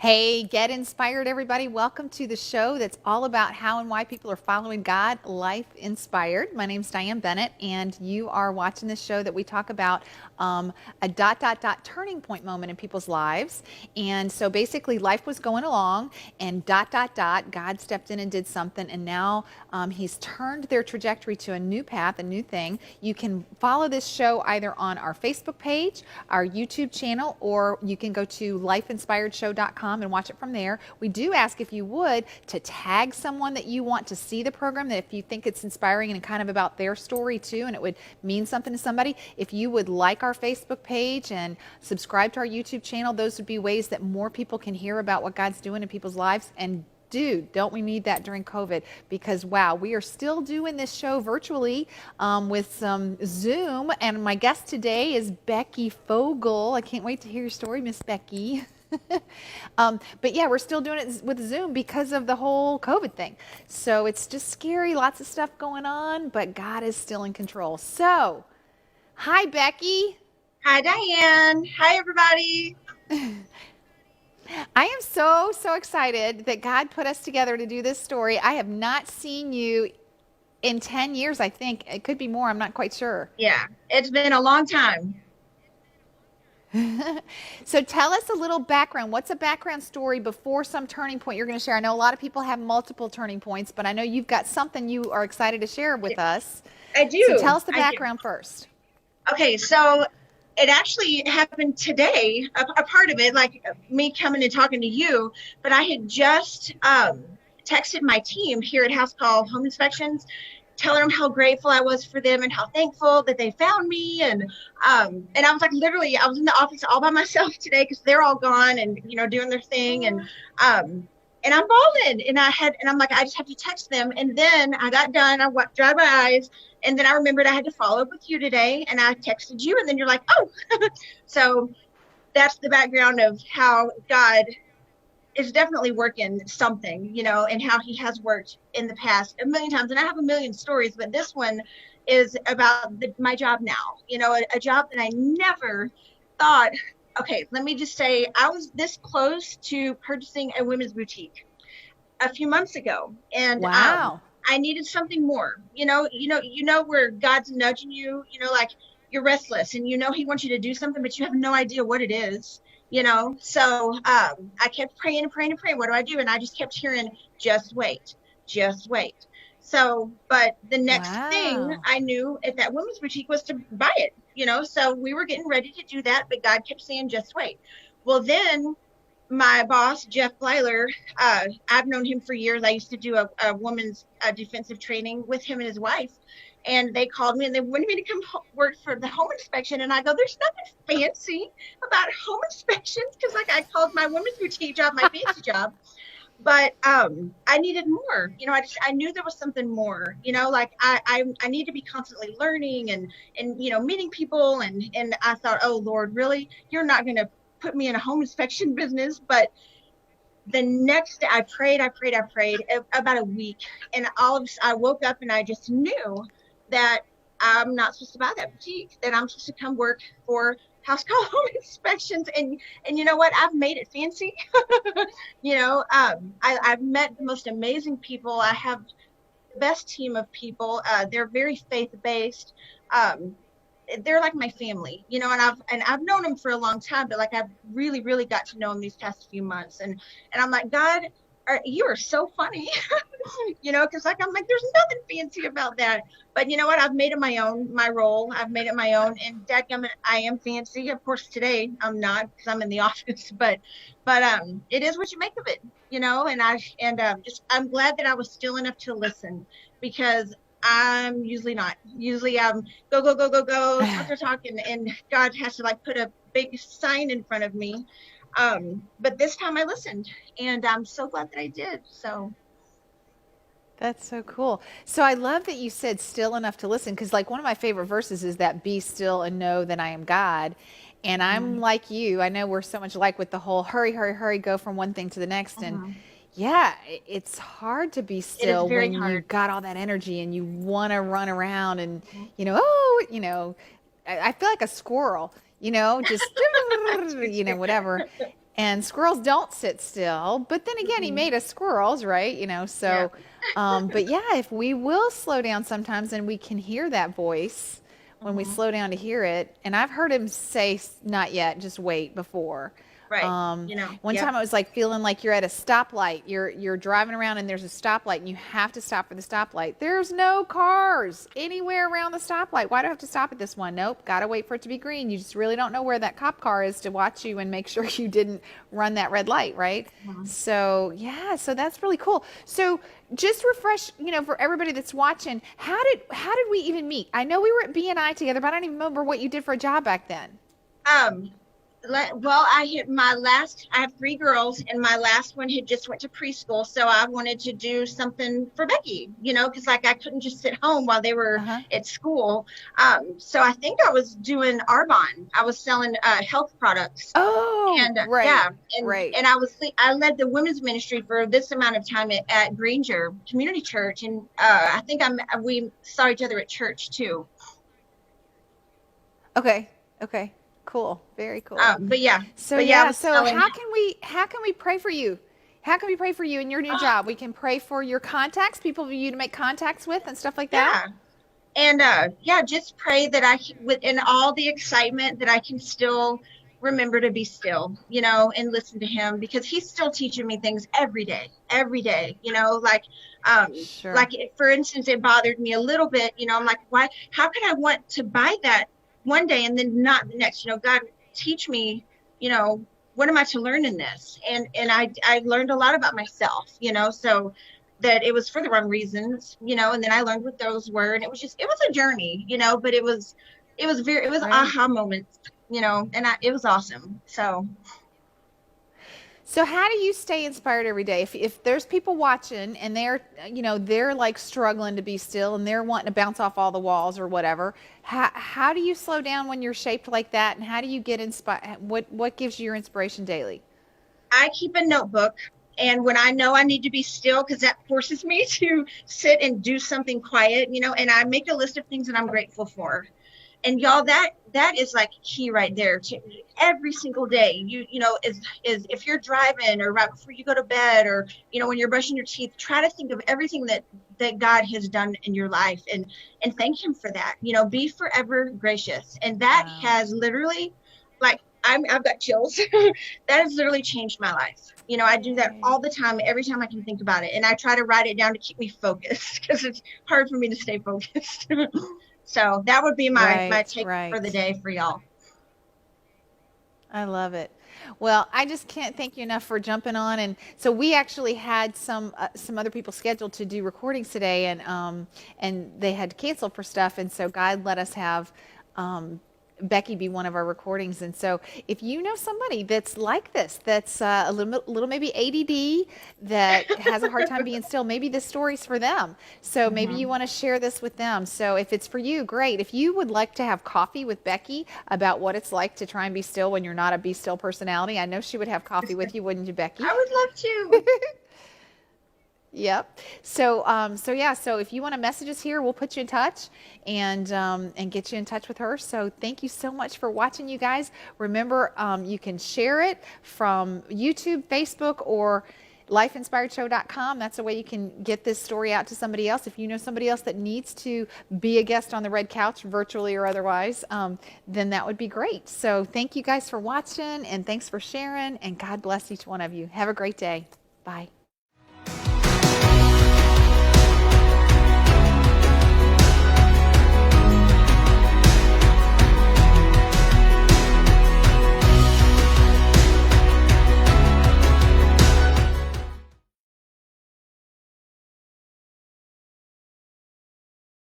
Hey, get inspired, everybody. Welcome to the show that's all about how and why people are following God, Life Inspired. My name's Diane Bennett, and you are watching this show that we talk about a turning point moment in people's lives. And so basically, life was going along, and God stepped in and did something, and now He's turned their trajectory to a new path, a new thing. You can follow this show either on our Facebook page, our YouTube channel, or you can go to lifeinspiredshow.com and watch it from there. We do ask if you would to tag someone that you want to see the program, that if you think it's inspiring and kind of about their story too, and it would mean something to somebody, if you would like our Facebook page and subscribe to our YouTube channel, those would be ways that more people can hear about what God's doing in people's lives. And dude, don't we need that during COVID? Because wow, we are still doing this show virtually with some Zoom. And my guest today is Becky Fogle. I can't wait to hear your story, Miss Becky. But yeah, we're still doing it with Zoom because of the whole COVID thing. So it's just scary, lots of stuff going on, but God is still in control. So, hi, Becky. Hi, Diane. Hi, everybody. I am so excited that God put us together to do this story. I have not seen you in 10 years, I think. It could be more. I'm not quite sure. Yeah, it's been a long time. So tell us a little background. What's a background story before some turning point you're going to share? I know a lot of people have multiple turning points, but I know you've got something you are excited to share with us. I So do. tell us the I do. background first. Okay, so it actually happened today, a part of it, like me coming and talking to you, but I had just texted my team here at House Call Home Inspections, telling them how grateful I was for them and how thankful that they found me. And I was like, literally, I was in the office all by myself today because they're all gone and, doing their thing. And I'm bawling, and I'm like, I just have to text them. And then I got done. I dried my eyes, and then I remembered I had to follow up with you today, and I texted you, and then you're like, oh, so that's the background of how God is definitely working something, and how he has worked in the past a million times. And I have a million stories, but this one is about my job now, a job that I never thought. Okay, let me just say, I was this close to purchasing a women's boutique a few months ago, and Wow. I needed something more. Where God's nudging you, like you're restless, and he wants you to do something, but you have no idea what it is. So I kept praying and praying and praying. What do I do? And I just kept hearing, just wait, just wait. So, but the next thing Wow. I knew at that women's boutique was to buy it, so we were getting ready to do that, but God kept saying, just wait. Well, then my boss, Jeff Blyler, I've known him for years. I used to do a woman's defensive training with him and his wife. And they called me and they wanted me to come work for the home inspection. And I go, there's nothing fancy about home inspections, because like I called my women's boutique job my fancy job. But I needed more. I knew there was something more. Like I need to be constantly learning and meeting people. And I thought, oh Lord, really, you're not going to put me in a home inspection business? But the next day I prayed about a week, and I woke up and I just knew that I'm not supposed to buy that boutique, that I'm supposed to come work for House Call Home Inspections. And you know what? I've made it fancy. I've met the most amazing people. I have the best team of people. They're very faith-based. They're like my family, and I've known them for a long time, but like I've really, really got to know them these past few months. And I'm like, God, you are so funny, because like I'm like, there's nothing fancy about that. But you know what? I've made it my own, my role. I've made it my own, and dadgummit, I am fancy. Of course, today I'm not because I'm in the office, but it is what you make of it, I'm glad that I was still enough to listen, because I'm usually not. Usually I'm go, go, go, go, go, talk, and God has to like put a big sign in front of me. But this time I listened, and I'm so glad that I did. So That's so cool. So I love that you said still enough to listen, because like one of my favorite verses is that be still and know that I am God. And I'm like you. I know we're so much alike with the whole hurry, hurry, hurry, go from one thing to the next. And yeah, it's hard to be it is still very when hard. you've got all that energy and you want to run around and, Mhm. I feel like a squirrel, just, That's me too. whatever. And squirrels don't sit still, but then again, he Mm-mm. made us squirrels, right? Yeah. But yeah, if we will slow down sometimes and we can hear that voice when we Hmm. slow down to hear it. And I've heard him say, not yet, just wait before. Right. One Yep. time I was like feeling like you're at a stoplight. You're driving around and there's a stoplight and you have to stop for the stoplight. There's no cars anywhere around the stoplight. Why do I have to stop at this one? Nope, gotta wait for it to be green. You just really don't know where that cop car is to watch you and make sure you didn't run that red light, right? Mhm. So yeah, so that's really cool. So just refresh, for everybody that's watching, how did we even meet? I know we were at BNI together, but I don't even remember what you did for a job back then. Um, well, I have three girls, and my last one had just went to preschool, so I wanted to do something for Becky, because like I couldn't just sit home while they were Uh-huh. at school. So I think I was doing Arbonne. I was selling health products, Oh, and right, yeah, and right. and I led the women's ministry for this amount of time at Granger Community Church, and I think we saw each other at church too. Okay. Okay. Cool. Very cool. But yeah, So but yeah, I yeah, was so selling. how can we pray for you? How can we pray for you in your new job? We can pray for your contacts, people for you to make contacts with and stuff like that. Yeah. And yeah, just pray that within all the excitement, that I can still remember to be still, and listen to him, because he's still teaching me things every day, Sure. for instance, it bothered me a little bit, I'm like, why, how can I want to buy that one day and then not the next, God, teach me, you know, what am I to learn in this? And I learned a lot about myself, so that it was for the wrong reasons, and then I learned what those were, and it was a journey, but it was Right. aha moments, and it was awesome. So So how do you stay inspired every day? If there's people watching and they're like struggling to be still and they're wanting to bounce off all the walls or whatever, how do you slow down when you're shaped like that? And how do you get inspired? What gives you your inspiration daily? I keep a notebook, and when I know I need to be still, because that forces me to sit and do something quiet, and I make a list of things that I'm grateful for. And y'all, that is like key right there to every single day. Is if you're driving, or right before you go to bed, or when you're brushing your teeth, try to think of everything that God has done in your life, and thank him for that. Be forever gracious. And that Wow. has literally, like, I've got chills. That has literally changed my life. I do that Yay. all the time, every time I can think about it. And I try to write it down to keep me focused, because it's hard for me to stay focused. So that would be my Right, take for the right. day for y'all. I love it. Well, I just can't thank you enough for jumping on. And so we actually had some other people scheduled to do recordings today, and they had to cancel for stuff. And so God let us have Becky be one of our recordings. And so if you know somebody that's like this, that's a little maybe ADD, that has a hard time being still, maybe this story's for them. So maybe you Mhm. want to share this with them. So if it's for you, great. If you would like to have coffee with Becky about what it's like to try and be still when you're not a be still personality, I know she would have coffee with you, wouldn't you, Becky? I would love to. Yep. So yeah. So if you want to message us here, we'll put you in touch and get you in touch with her. So thank you so much for watching, you guys. Remember, you can share it from YouTube, Facebook, or lifeinspiredshow.com. That's a way you can get this story out to somebody else. If you know somebody else that needs to be a guest on the red couch, virtually or otherwise, then that would be great. So thank you guys for watching, and thanks for sharing, and God bless each one of you. Have a great day. Bye.